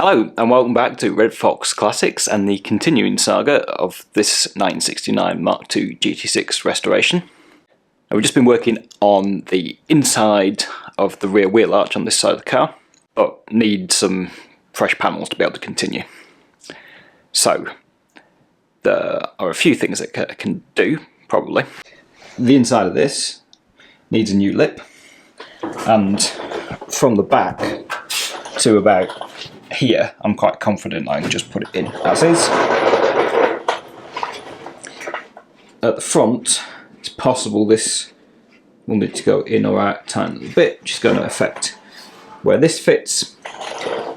Hello and welcome back to Red Fox Classics and the continuing saga of this 1969 Mark II GT6 restoration. Now, we've just been working on the inside of the rear wheel arch on this side of the car, but need some fresh panels to be able to continue. So, there are a few things that I can do, probably. The inside of this needs a new lip, and from the back to about here, I'm quite confident I can just put it in as is. At the front, it's possible this will need to go in or out a tiny little bit, which is going to affect where this fits.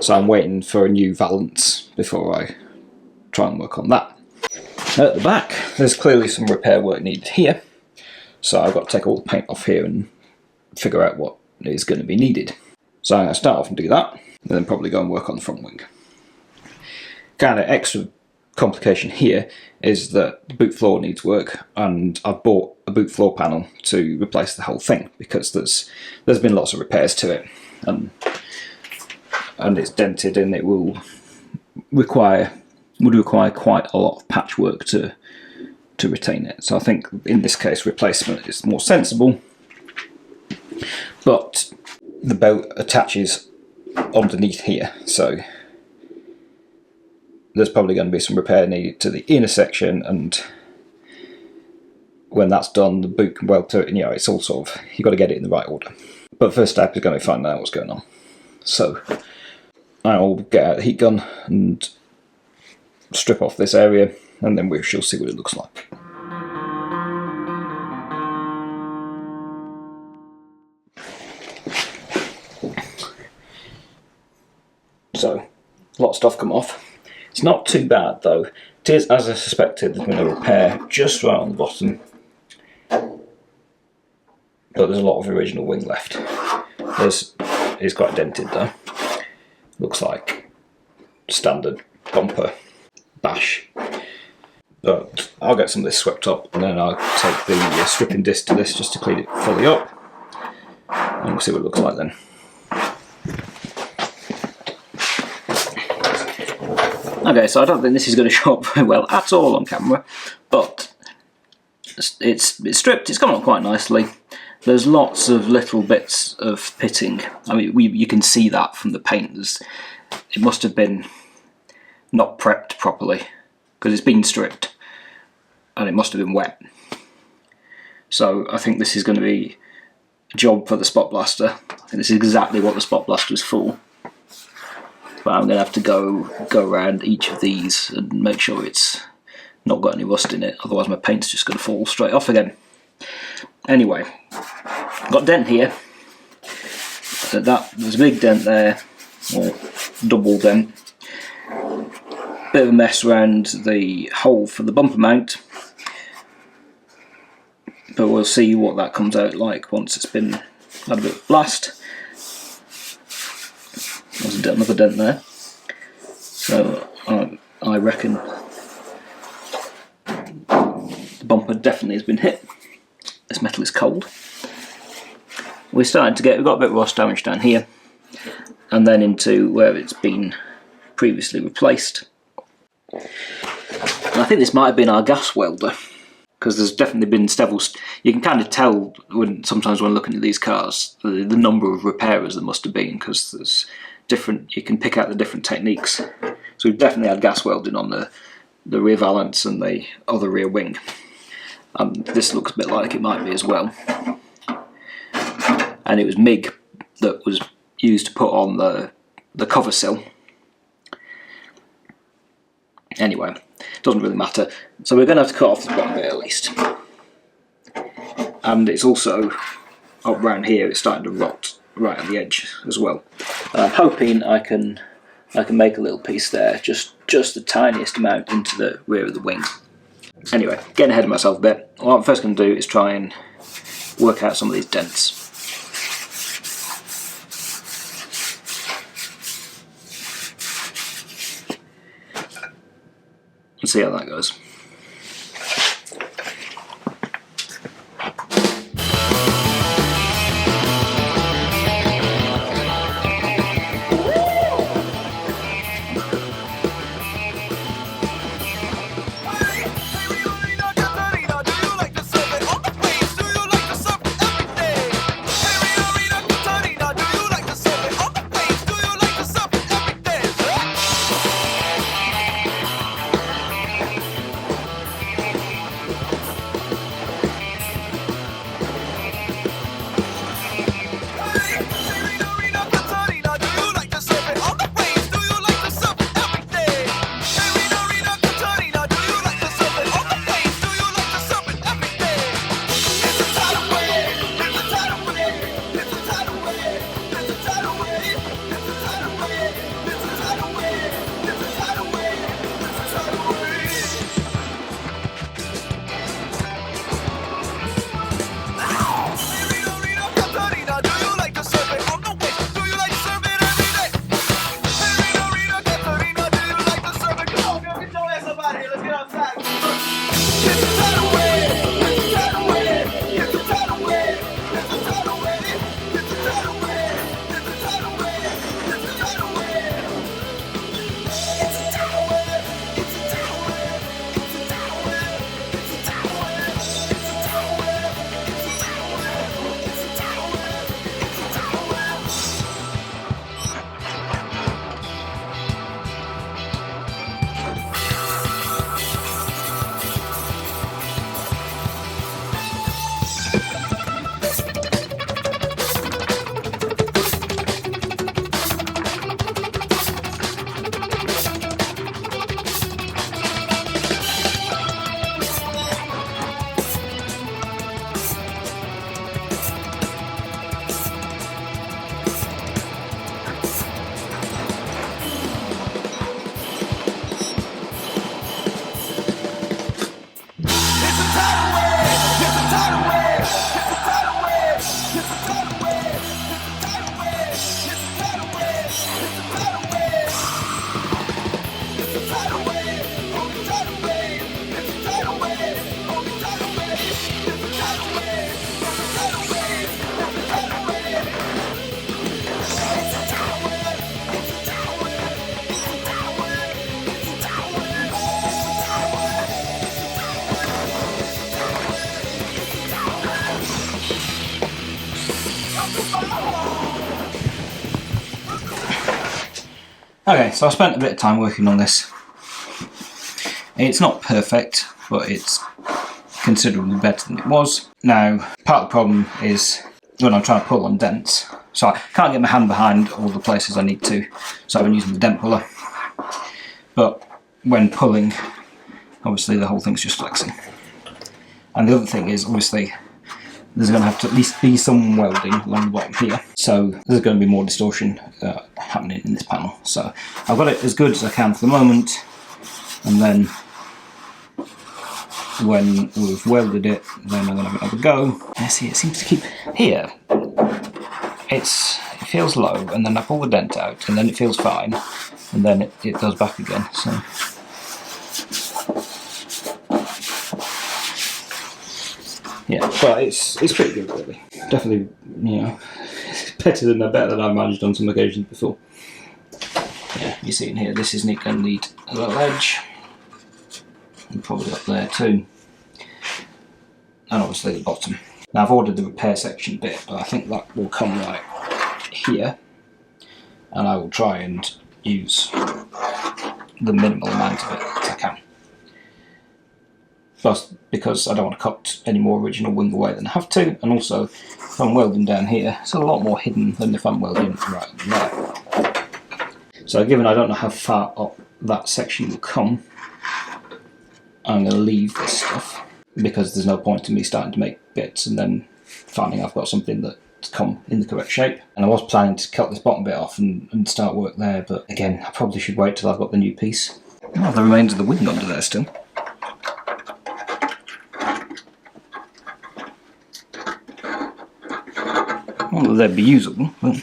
So I'm waiting for a new valance before I try and work on that. At the back, there's clearly some repair work needed here. So I've got to take all the paint off here and figure out what is going to be needed. So I'm going to start off and do that, and then probably go and work on the front wing. Kind of extra complication here is that the boot floor needs work, and I've bought a boot floor panel to replace the whole thing because there's been lots of repairs to it, and it's dented, and it would require quite a lot of patchwork to retain it. So I think in this case replacement is more sensible, but the belt attaches underneath here, so there's probably going to be some repair needed to the inner section, and when that's done the boot can weld to it, and it's all sort of, you've got to get it in the right order. But the first step is going to be finding out what's going on. So I'll get out the heat gun and strip off this area, and then we shall see what it looks like. So, a lot of stuff come off. It's not too bad though. It is, as I suspected, there's been a repair just right on the bottom. But there's a lot of original wing left. It's quite dented though. Looks like standard bumper bash. But I'll get some of this swept up, and then I'll take the stripping disc to this just to clean it fully up. And we'll see what it looks like then. Okay, so I don't think this is going to show up very well at all on camera, but it's stripped, it's come up quite nicely. There's lots of little bits of pitting. I mean, you can see that from the paint. It must have been not prepped properly, because it's been stripped, and it must have been wet. So I think this is going to be a job for the spot blaster. I think this is exactly what the spot blaster is for. But I'm going to have to go around each of these and make sure it's not got any rust in it, otherwise my paint's just going to fall straight off again. Anyway, I've got a dent here. There's a big dent there, or double dent. Bit of a mess around the hole for the bumper mount, but we'll see what that comes out like once it's been had a bit of blast. There's another dent there, so I reckon the bumper definitely has been hit. This metal is cold. We've got a bit of rust damage down here, and then into where it's been previously replaced. And I think this might have been our gas welder, because there's definitely been several. You can kind of tell sometimes when looking at these cars the number of repairers there must have been, because there's different. You can pick out the different techniques. So we've definitely had gas welding on the rear valance and the other rear wing. This looks a bit like it might be as well. And it was MIG that was used to put on the cover sill. Anyway, it doesn't really matter. So we're going to have to cut off the bottom bit at least. And it's also up round here, it's starting to rot right at the edge as well. I'm hoping I can make a little piece there, just the tiniest amount into the rear of the wing. Anyway, getting ahead of myself a bit. What I'm first going to do is try and work out some of these dents. And see how that goes. Okay, so I spent a bit of time working on this. It's not perfect, but it's considerably better than it was. Now, part of the problem is when I'm trying to pull on dents, so I can't get my hand behind all the places I need to, so I've been using the dent puller. But when pulling, obviously the whole thing's just flexing. And the other thing is, obviously, there's going to have to at least be some welding along the bottom here, so there's going to be more distortion happening in this panel. So I've got it as good as I can for the moment, and then when we've welded it, then I'm going to have another go. And see, it seems to keep here. It feels low, and then I pull the dent out, and then it feels fine, and then it goes back again. So yeah, but it's pretty good, really. Definitely, you know, better than I've managed on some occasions before. Yeah, you see in here, this is going to need a little edge, and probably up there too, and obviously the bottom. Now I've ordered the repair section bit, but I think that will come right here, and I will try and use the minimal amount of it as I can. Plus, because I don't want to cut any more original wing away than I have to, and also if I'm welding down here, it's a lot more hidden than if I'm welding right there. So given I don't know how far up that section will come, I'm going to leave this stuff, because there's no point in me starting to make bits and then finding I've got something that's come in the correct shape. And I was planning to cut this bottom bit off and start work there, but again, I probably should wait till I've got the new piece. I have the remains of the wing under there still. Not that they'd be usable, but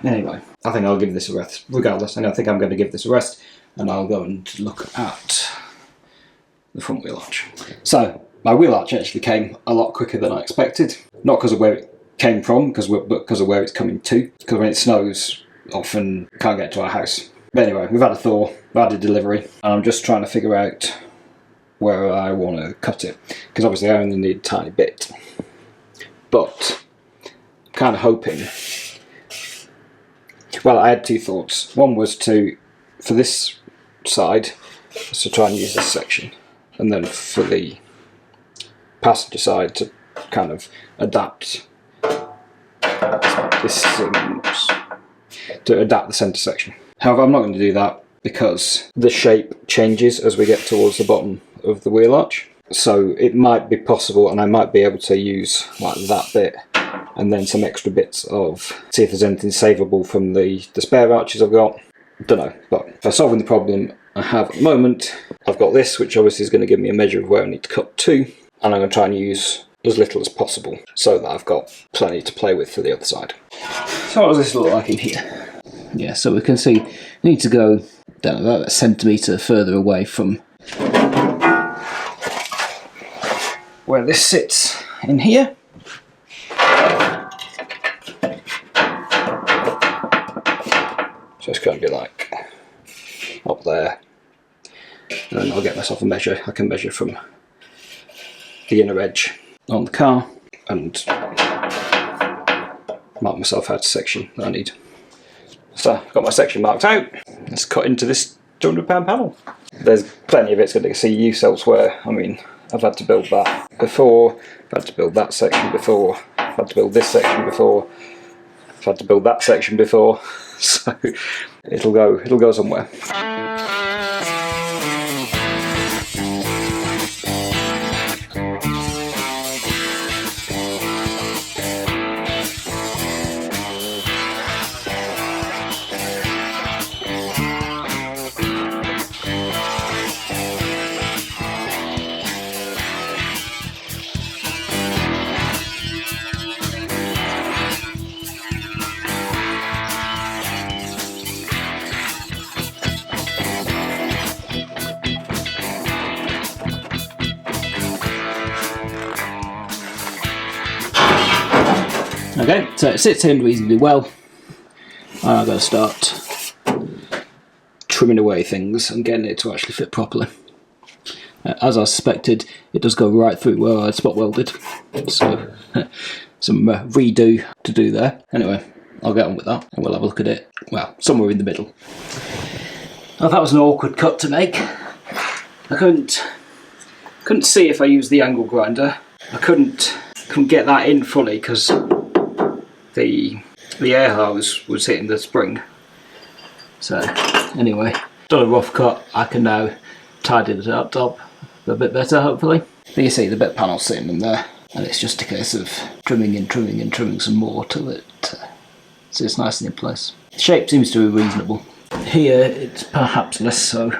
anyway, I think I'll give this a rest. Regardless, I think I'm going to give this a rest, and I'll go and look at the front wheel arch. So my wheel arch actually came a lot quicker than I expected. Not because of where it came from, but because of where it's coming to. Because when it snows, often can't get to our house. But anyway, we've had a thaw, we've had a delivery, and I'm just trying to figure out where I want to cut it. Because obviously I only need a tiny bit. But I'm kind of hoping. Well, I had two thoughts. One was for this side, to try and use this section, and then for the passenger side to kind of adapt this to adapt the centre section. However, I'm not going to do that because the shape changes as we get towards the bottom of the wheel arch. So it might be possible, and I might be able to use like that bit and then some extra bits of, see if there's anything savable from the spare arches I've got. Don't know, but for solving the problem I have at the moment, I've got this, which obviously is going to give me a measure of where I need to cut to, and I'm going to try and use as little as possible so that I've got plenty to play with for the other side. So what does this look like in here? Yeah, so we can see we need to go down about a centimetre further away from where this sits in here. So it's going to be like up there, and then I'll get myself a measure. I can measure from the inner edge on the car and mark myself out a section that I need. So I've got my section marked out. Let's cut into this £200 panel. There's plenty of it's going to see use elsewhere. I mean, I've had to build that before, I've had to build that section before, I've had to build this section before, I've had to build that section before, so it'll go somewhere. Okay, so it sits in reasonably well. I'm going to start trimming away things and getting it to actually fit properly. As I suspected, it does go right through where I spot welded, so some redo to do there. Anyway, I'll get on with that and we'll have a look at it, well, somewhere in the middle. Well, that was an awkward cut to make. I couldn't see if I used the angle grinder. I couldn't get that in fully because the air hose was hitting the spring. So anyway, done a rough cut. I can now tidy the up a bit better, hopefully. But you see the bit panel sitting in there, and it's just a case of trimming and trimming and trimming some more till it sits nice and in place. The shape seems to be reasonable. Here it's perhaps less so.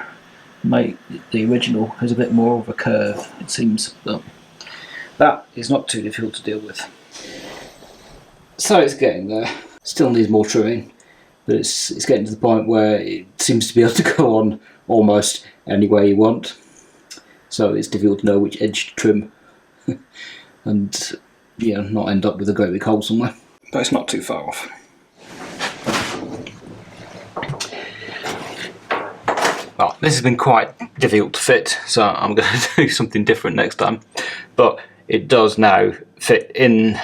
The original has a bit more of a curve, it seems, but that is not too difficult to deal with. So it's getting there. Still needs more trimming, but it's getting to the point where it seems to be able to go on almost any way you want. So it's difficult to know which edge to trim and not end up with a great big hole somewhere. But it's not too far off. Well, this has been quite difficult to fit, so I'm going to do something different next time. But it does now fit in.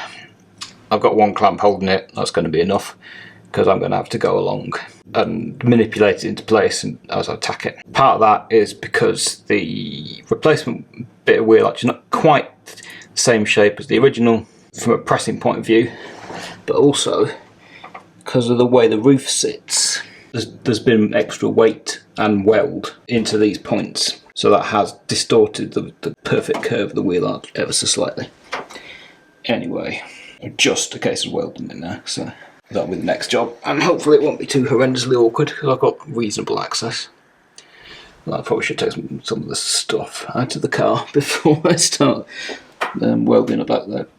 I've got one clamp holding it, that's going to be enough, because I'm going to have to go along and manipulate it into place as I tack it. Part of that is because the replacement bit of wheel arch is not quite the same shape as the original from a pressing point of view, but also because of the way the roof sits. There's been extra weight and weld into these points, so that has distorted the perfect curve of the wheel arch ever so slightly. Anyway, just a case of welding in there, so that'll be the next job, and hopefully it won't be too horrendously awkward because I've got reasonable access. Well, I probably should take some of the stuff out of the car before I start welding about that.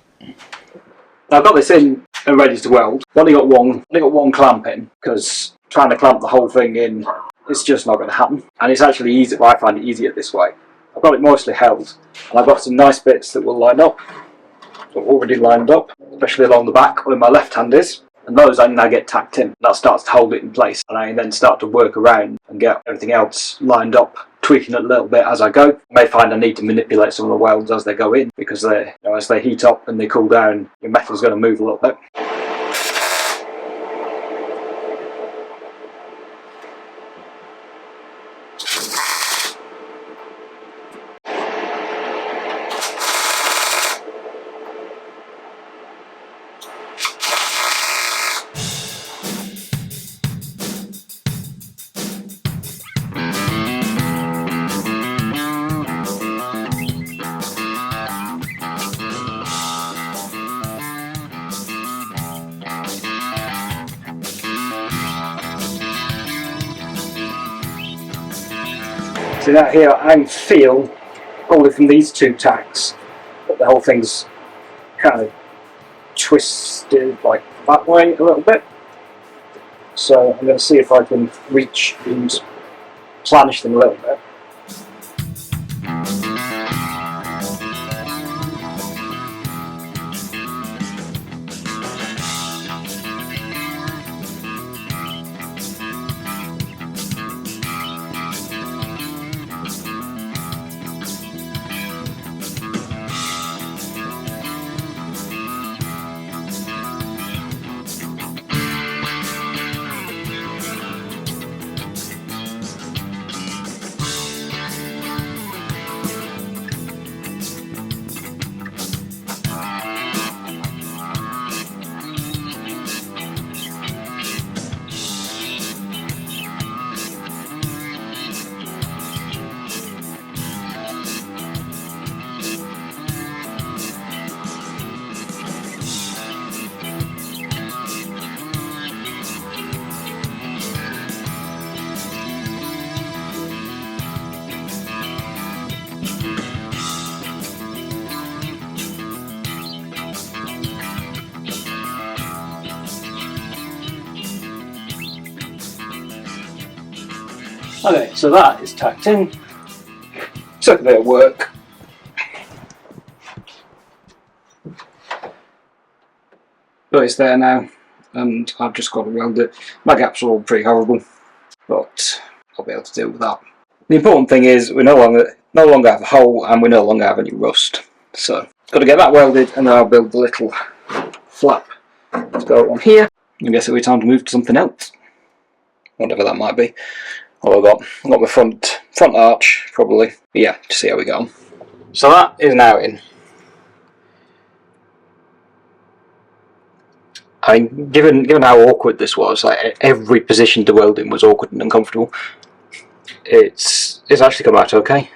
I've got this in and ready to weld. I've only got one clamp in because trying to clamp the whole thing in, it's just not going to happen. And it's actually easy. I find it easier this way. I've got it mostly held, and I've got some nice bits that will line up. So I've already lined up, especially along the back where my left hand is. And those I now get tacked in. That starts to hold it in place, and I then start to work around and get everything else lined up, tweaking it a little bit as I go. I may find I need to manipulate some of the welds as they go in, because as they heat up and they cool down, your metal's going to move a little bit. So now here I feel, probably from these two tacks, that the whole thing's kind of twisted like that way a little bit. So I'm going to see if I can reach and planish them a little bit. Okay, so that is tacked in. Took a bit of work. But it's there now, and I've just got to weld it. My gaps are all pretty horrible, but I'll be able to deal with that. The important thing is we no longer have a hole, and we no longer have any rust. So got to get that welded, and then I'll build the little flap to go on here. I guess it'll be time to move to something else, whatever that might be. Well, I've got my front arch probably. But yeah, to see how we go on. So that is now in. I mean, given how awkward this was, like every position to weld in was awkward and uncomfortable. It's actually come out okay.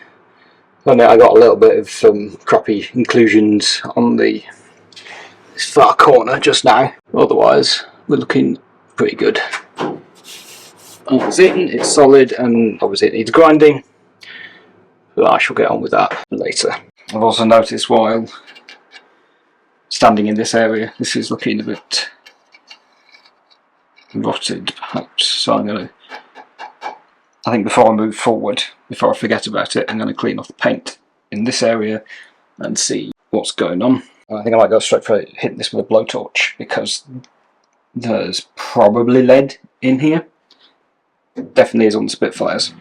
I got a little bit of some crappy inclusions on this far corner just now. Otherwise, we're looking pretty good. It's solid, and obviously it needs grinding, but I shall get on with that later. I've also noticed while standing in this area, this is looking a bit rotted perhaps, so I think before I move forward, before I forget about it, I'm going to clean off the paint in this area and see what's going on. I think I might go straight for hitting this with a blowtorch, because there's probably lead in here. It definitely is on the Spitfires.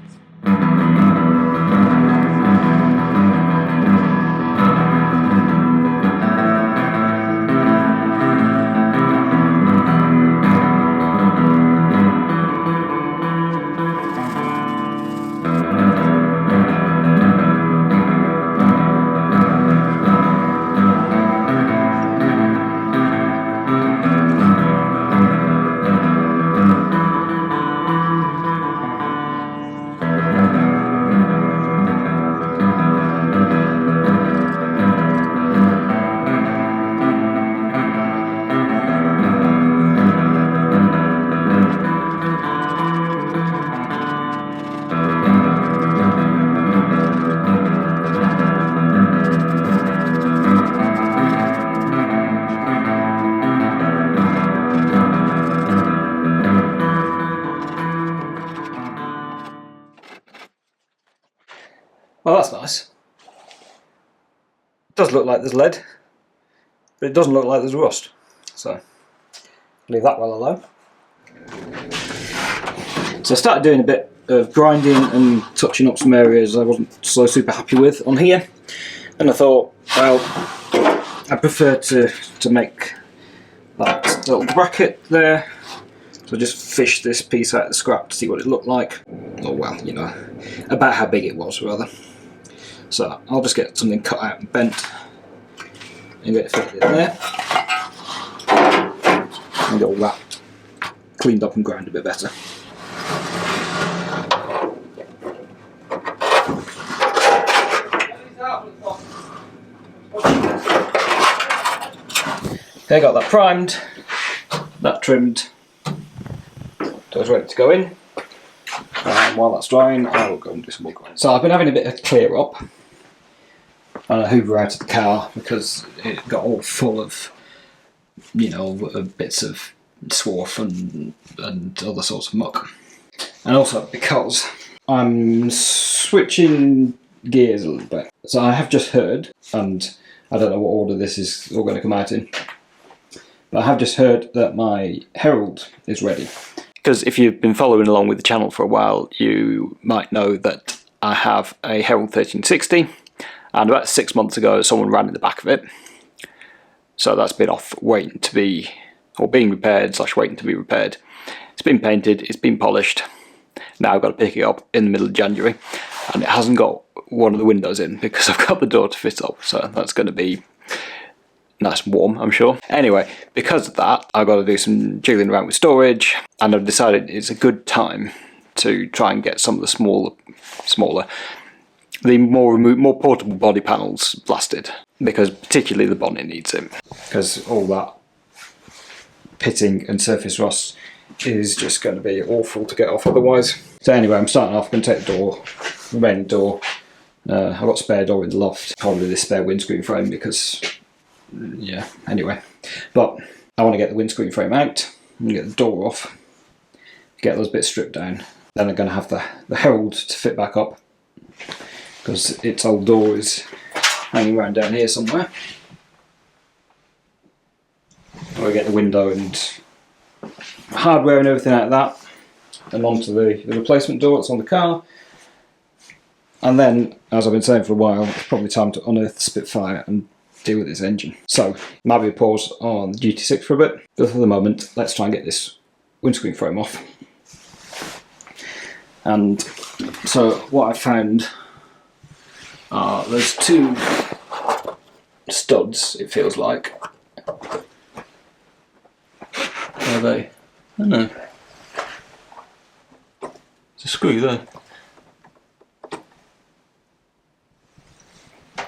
Well, that's nice. It does look like there's lead, but it doesn't look like there's rust. So, leave that well alone. So I started doing a bit of grinding and touching up some areas I wasn't so super happy with on here. And I thought, well, I prefer to make that little bracket there. So I just fished this piece out of the scrap to see what it looked like. Or well, you know, about how big it was rather. So I'll just get something cut out and bent and get it fitted in there. And get all that cleaned up and ground a bit better. Okay, got that primed, that trimmed, so it's ready to go in. And while that's drying, I will go and do some more grinding. So I've been having a bit of clear up and a hoover out of the car because it got all full of, you know, bits of swarf and other sorts of muck. And also because I'm switching gears a little bit. So I have just heard, and I don't know what order this is all going to come out in, but I have just heard that my Herald is ready. Because if you've been following along with the channel for a while, you might know that I have a Herald 1360, and about 6 months ago someone ran in the back of it. So that's been off waiting to be, or being repaired / waiting to be repaired. It's been painted, it's been polished. Now I've got to pick it up in the middle of January, and it hasn't got one of the windows in because I've got the door to fit up, so that's going to be nice and warm, I'm sure. Anyway, because of that, I've got to do some jiggling around with storage, and I've decided it's a good time to try and get some of the smaller, the more portable body panels blasted, because particularly the bonnet needs it, because all that pitting and surface rust is just going to be awful to get off otherwise. So anyway, I'm starting off, I'm going to take the door, remaining door. I've got a spare door in the loft, probably this spare windscreen frame because, yeah, anyway. But I want to get the windscreen frame out and get the door off, get those bits stripped down. Then I'm going to have the Herald to fit back up because its old door is hanging around down here somewhere. I'll get the window and hardware and everything like that, and onto the replacement door that's on the car. And then, as I've been saying for a while, it's probably time to unearth the Spitfire and deal with this engine. So, might be a pause on the GT6 for a bit, but for the moment, let's try and get this windscreen frame off. And so, what I found are there's two studs, it feels like. Are they? I don't know. It's a screw there.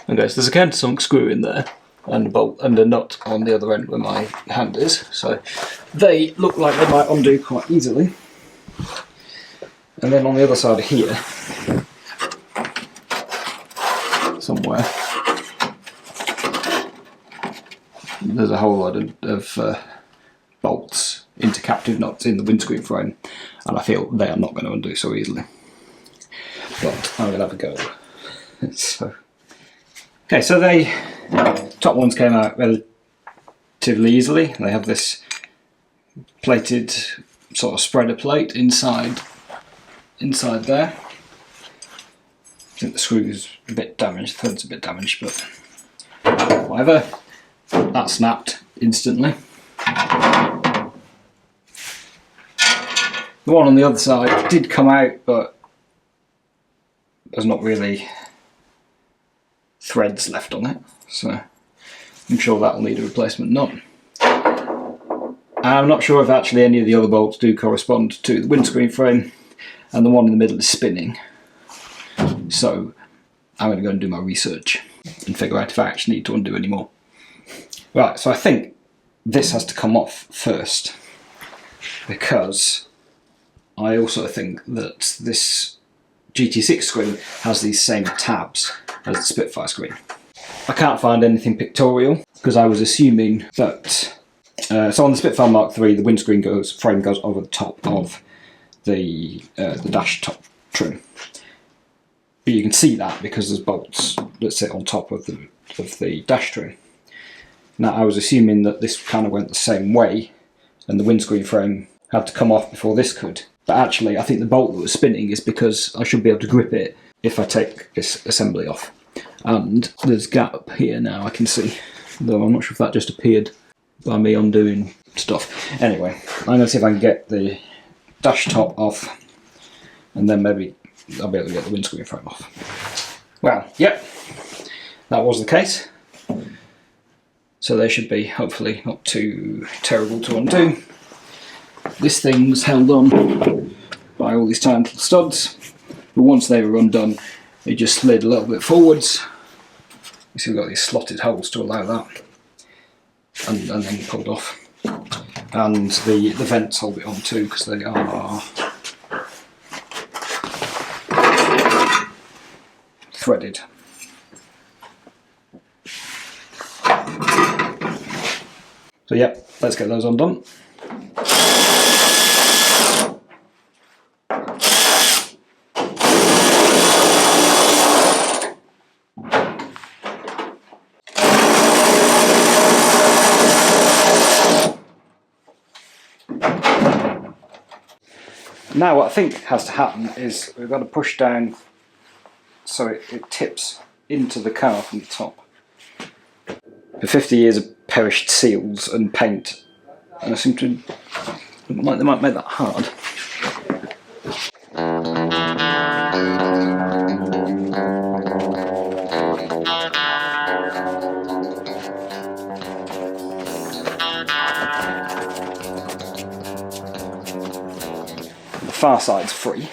Okay, so there's a countersunk screw in there, and a bolt and a nut on the other end where my hand is. So they look like they might undo quite easily. And then on the other side here, somewhere, there's a whole lot of bolts into captive nuts in the windscreen frame, and I feel they are not going to undo so easily. But I'm going to have a go. So, okay, so they top ones came out relatively easily. They have this plated sort of spreader plate inside there. I think the screw is a bit damaged, the thread's a bit damaged, but whatever. That snapped instantly. The one on the other side did come out, but there's not really threads left on it, so I'm sure that'll need a replacement nut. I'm not sure if actually any of the other bolts do correspond to the windscreen frame, and the one in the middle is spinning. So I'm going to go and do my research and figure out if I actually need to undo any more. Right, so I think this has to come off first, because I also think that this GT6 screen has these same tabs as the Spitfire screen. I can't find anything pictorial, because I was assuming that so on the Spitfire Mark III, the windscreen frame goes over the top of the dash top trim. But you can see that because there's bolts that sit on top of the dash trim. Now I was assuming that this kind of went the same way, and the windscreen frame had to come off before this could. But actually, I think the bolt that was spinning is because I should be able to grip it if I take this assembly off. And there's a gap here now, I can see, though I'm not sure if that just appeared by me undoing stuff. Anyway, I'm going to see if I can get the dash top off, and then maybe I'll be able to get the windscreen frame off. Well, yep, that was the case. So they should be hopefully not too terrible to undo. This thing's held on by all these tiny little studs, but once they were undone, it just slid a little bit forwards. You see we've got these slotted holes to allow that, and then pulled off. And the vents hold it on too, because they are threaded. So yep, let's get those undone. Now what I think has to happen is we've got to push down so it tips into the car from the top. For 50 years of perished seals and paint, and I seem to they might make that hard. The far side's free.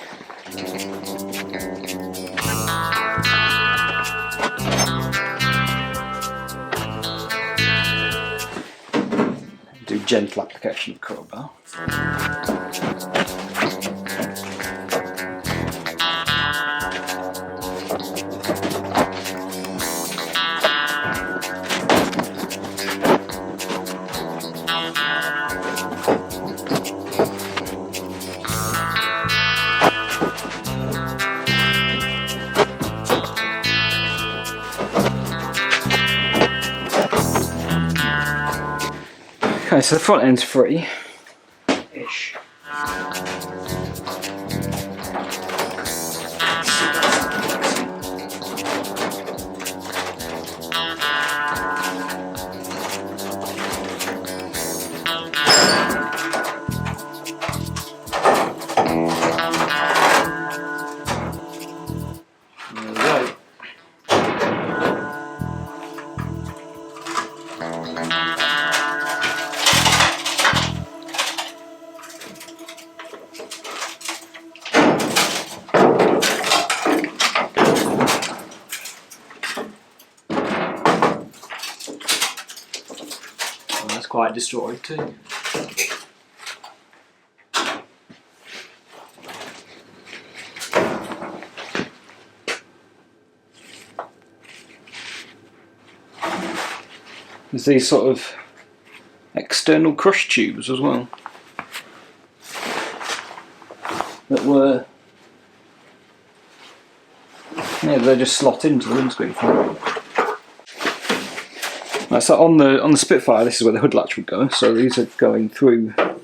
Do gentle application of crowbar. Okay, so the front end's free-ish. destroyed too. There's these sort of external crush tubes as well that were, yeah, they just slot into the windscreen. Right, so on the Spitfire, this is where the hood latch would go. So these are going through a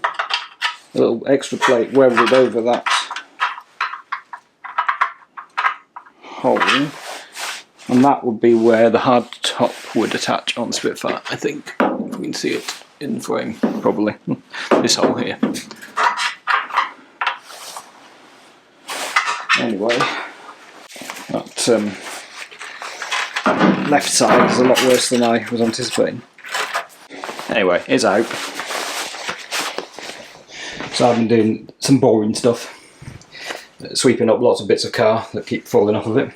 little extra plate welded over that hole, and that would be where the hard top would attach on the Spitfire. I think if we can see it in frame, probably this hole here. Anyway, that left side is a lot worse than I was anticipating. Anyway, it's out. So I've been doing some boring stuff, sweeping up lots of bits of car that keep falling off of it.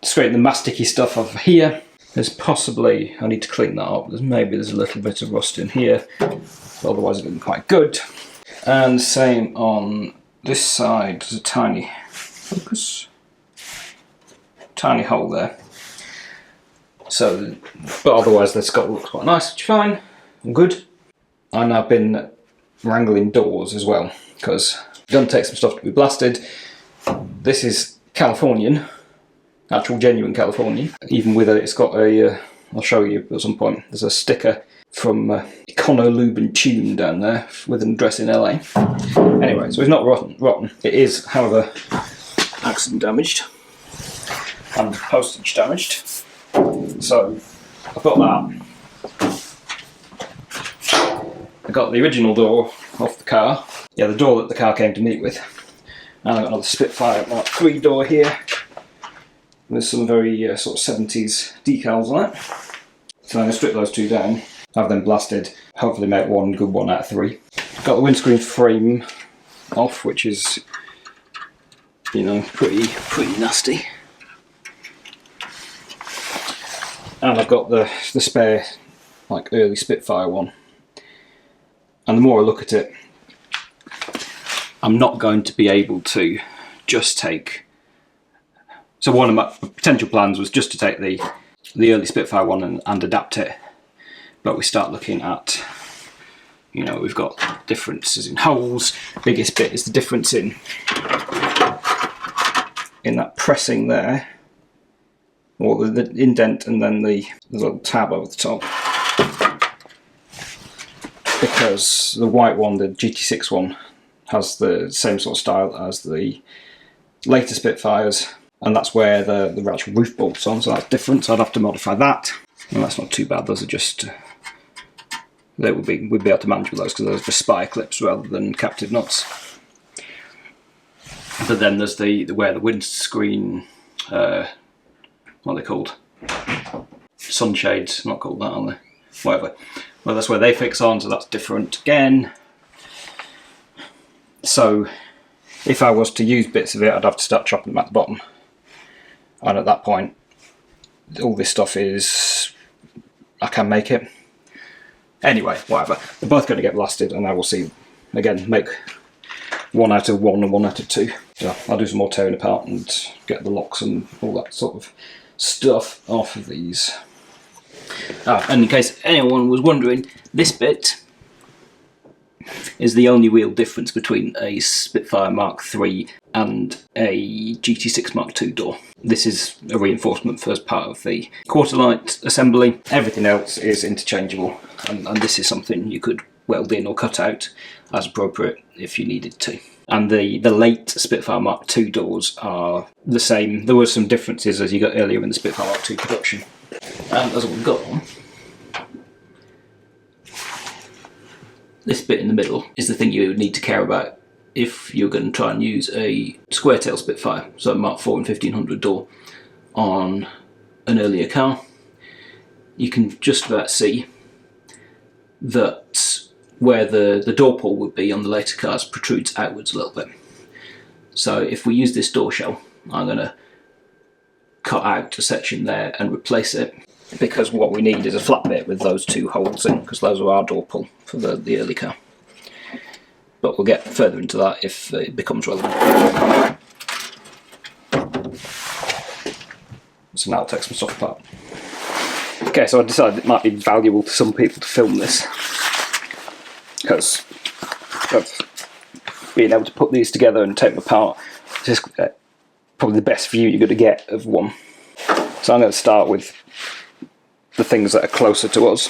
Straighten the masticky stuff off here. There's possibly, I need to clean that up, maybe there's a little bit of rust in here, but otherwise it's been quite good. And same on this side, there's a tiny hole there. So, but otherwise this looks quite nice, which is fine, I'm good. And I've been wrangling doors as well, because it's going to take some stuff to be blasted. This is Californian, actual genuine Californian. Even with it, it's got a, I'll show you at some point, there's a sticker from Econo-Lube and Tune down there with an address in LA. Anyway, so it's not rotten. It is, however, accident damaged and postage damaged. So I've got that. I got the original door off the car. Yeah, the door that the car came to meet with. And I've got another Spitfire Mark III door here. There's some very sort of 70s decals on it. So I'm going to strip those two down, have them blasted, hopefully make one good one out of three. Got the windscreen frame off, which is, you know, pretty nasty. And I've got the spare, like, early Spitfire one. And the more I look at it, I'm not going to be able to just take... So one of my potential plans was just to take the early Spitfire one and adapt it. But we start looking at, you know, we've got differences in holes. Biggest bit is the difference in that pressing there, or the indent, and then the little tab over the top. Because the white one, the GT6 one, has the same sort of style as the later Spitfires, and that's where the actual roof bolts on, so that's different, so I'd have to modify that. And that's not too bad, those are just, we'd be able to manage with those because those are just spire clips rather than captive nuts. But then there's where the windscreen, what are they called? Sunshades, not called that, are they? Whatever. Well, that's where they fix on, so that's different again. So if I was to use bits of it, I'd have to start chopping them at the bottom. And at that point, all this stuff is, I can make it. Anyway, whatever. They're both going to get blasted, and I will see, again, make one out of one and one out of two. So I'll do some more tearing apart and get the locks and all that sort of stuff off of these. And in case anyone was wondering, this bit is the only real difference between a Spitfire Mark III and a GT6 Mk2 door. This is a reinforcement first part of the quarter light assembly. Everything else is interchangeable, and this is something you could weld in or cut out as appropriate if you needed to. And the late Spitfire Mark II doors are the same. There were some differences as you got earlier in the Spitfire Mark II production. And that's what we've got on. This bit in the middle is the thing you need to care about if you're going to try and use a square tail Spitfire, so a Mark IV and 1500 door on an earlier car. You can just about see that where the door pull would be on the later cars protrudes outwards a little bit. So if we use this door shell, I'm going to cut out a section there and replace it. because what we need is a flat bit with those two holes in, because those are our door pull for the early car. But we'll get further into that if it becomes relevant. So now I'll take some stuff apart. Okay, so I decided it might be valuable to some people to film this, because of being able to put these together and take them apart. It's just probably the best view you're going to get of one. So I'm going to start with the things that are closer to us.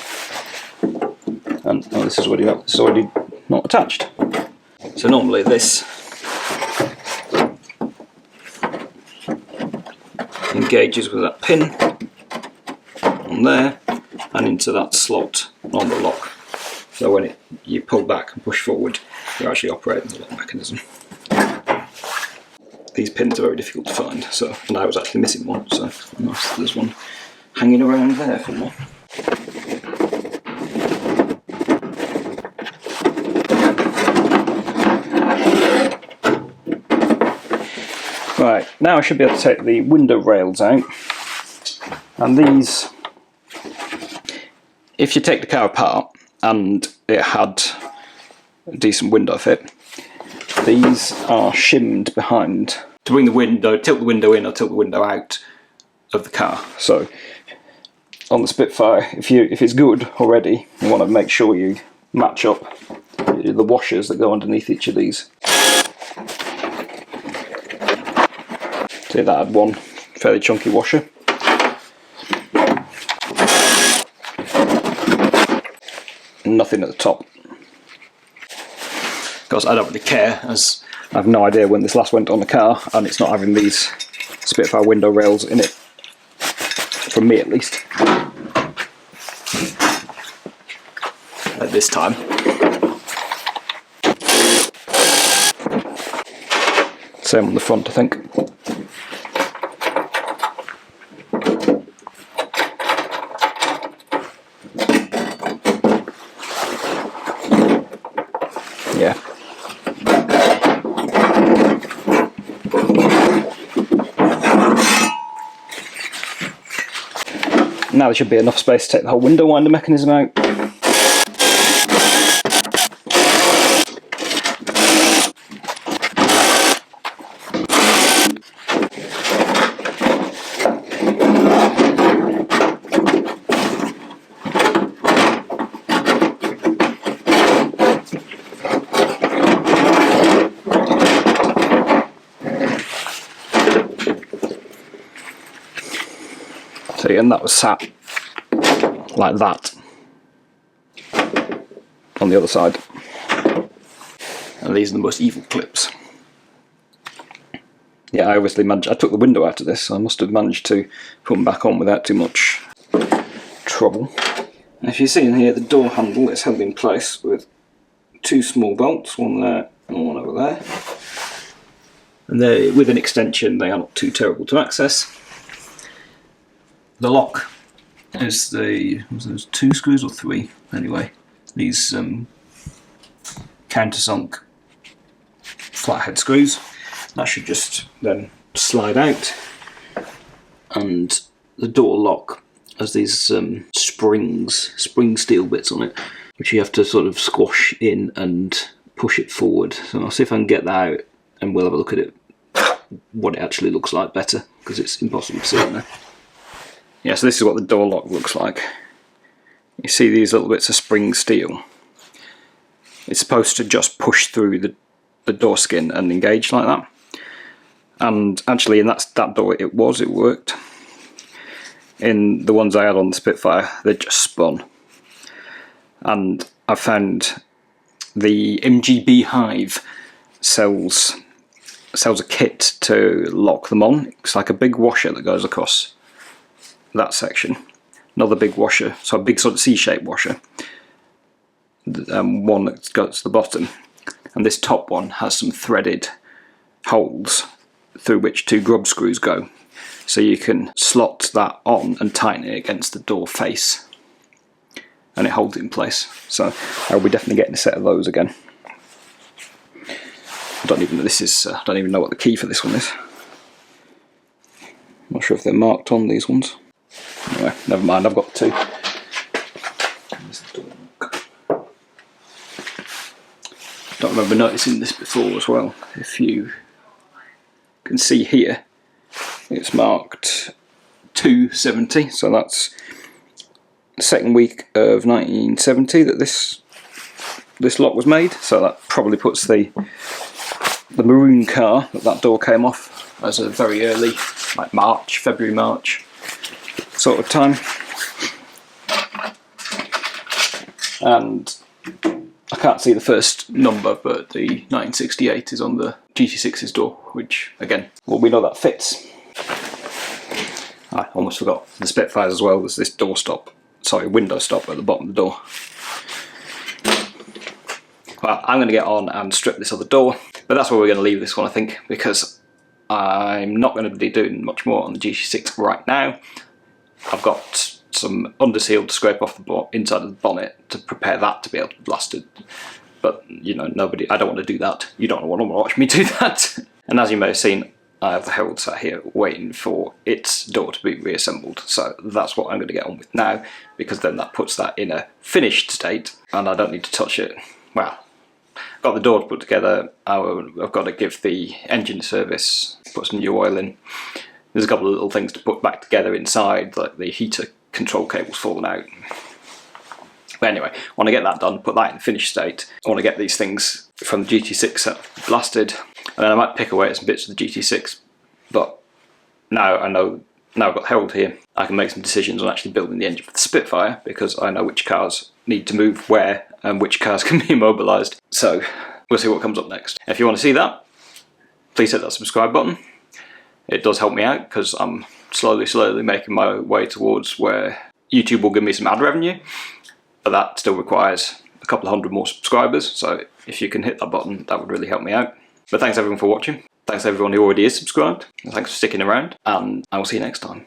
And oh, this is already not attached. So normally this engages with that pin on there and into that slot on the lock. So when you pull back and push forward, you're actually operating the lock mechanism. These pins are very difficult to find, so, and I was actually missing one, so nice there's one hanging around there for more. Right, now I should be able to take the window rails out, and these, if you take the car apart and it had a decent window fit, these are shimmed behind to bring the window, tilt the window in or tilt the window out of the car. So on the Spitfire, if it's good already, you want to make sure you match up the washers that go underneath each of these. See, that had one fairly chunky washer. Nothing at the top. Of course, I don't really care, as I have no idea when this last went on the car, and it's not having these Spitfire window rails in it, from me at least, at this time. Same on the front, I think. Yeah. Now there should be enough space to take the whole window winder mechanism out. So again, that was sat like that on the other side. And these are the most evil clips. Yeah, I obviously managed, I took the window out of this, so I must have managed to put them back on without too much trouble. And if you see in here, the door handle is held in place with two small bolts, one there and one over there. And they, with an extension, they are not too terrible to access. The lock is there's 2 screws or 3 anyway. These countersunk flathead screws. That should just then slide out, and the door lock has these spring steel bits on it, which you have to sort of squash in and push it forward. So I'll see if I can get that out, and we'll have a look at it, what it actually looks like better, because it's impossible to see in there. Yeah, so this is what the door lock looks like. You see these little bits of spring steel. It's supposed to just push through the door skin and engage like that. And actually in that door it worked. In the ones I had on the Spitfire, they just spun. And I found the MGB Hive sells a kit to lock them on. It's like a big washer that goes across that section, another big washer, so a big sort of C-shaped washer, one that goes to the bottom, and this top one has some threaded holes through which 2 grub screws go, so you can slot that on and tighten it against the door face, and it holds it in place. So I'll be definitely getting a set of those again. I don't even know what the key for this one is. Not sure if they're marked on these ones. Anyway, never mind, I've got two. Don't remember noticing this before as well. If you can see here, it's marked 270, so that's the second week of 1970 that this lock was made. So that probably puts the maroon car that door came off as a very early, like March, February, March sort of time. And I can't see the first number, but the 1968 is on the GT6's door, which again, well, we know that fits. I almost forgot the Spitfires as well. There's this window stop at the bottom of the door. Well, I'm going to get on and strip this other door, but that's where we're going to leave this one, I think, because I'm not going to be doing much more on the GT6 right now. I've got some underseal to scrape off the inside of the bonnet to prepare that to be able to be blasted. But, you know, I don't want to do that. You don't want to watch me do that. And as you may have seen, I have the Herald sat here waiting for its door to be reassembled. So that's what I'm going to get on with now, because then that puts that in a finished state and I don't need to touch it. Well, I've got the door to put together. I've got to give the engine a service, put some new oil in. There's a couple of little things to put back together inside, like the heater control cable's fallen out. But anyway, I want to get that done, put that in the finished state. I want to get these things from the GT6 set blasted, and then I might pick away at some bits of the GT6. But now I know, now I've got Herald here, I can make some decisions on actually building the engine for the Spitfire, because I know which cars need to move where and which cars can be immobilised. So we'll see what comes up next. If you want to see that, please hit that subscribe button. It does help me out because I'm slowly making my way towards where YouTube will give me some ad revenue, but that still requires a couple of hundred more subscribers, so if you can hit that button, that would really help me out. But thanks everyone for watching, thanks everyone who already is subscribed, and thanks for sticking around, and I will see you next time.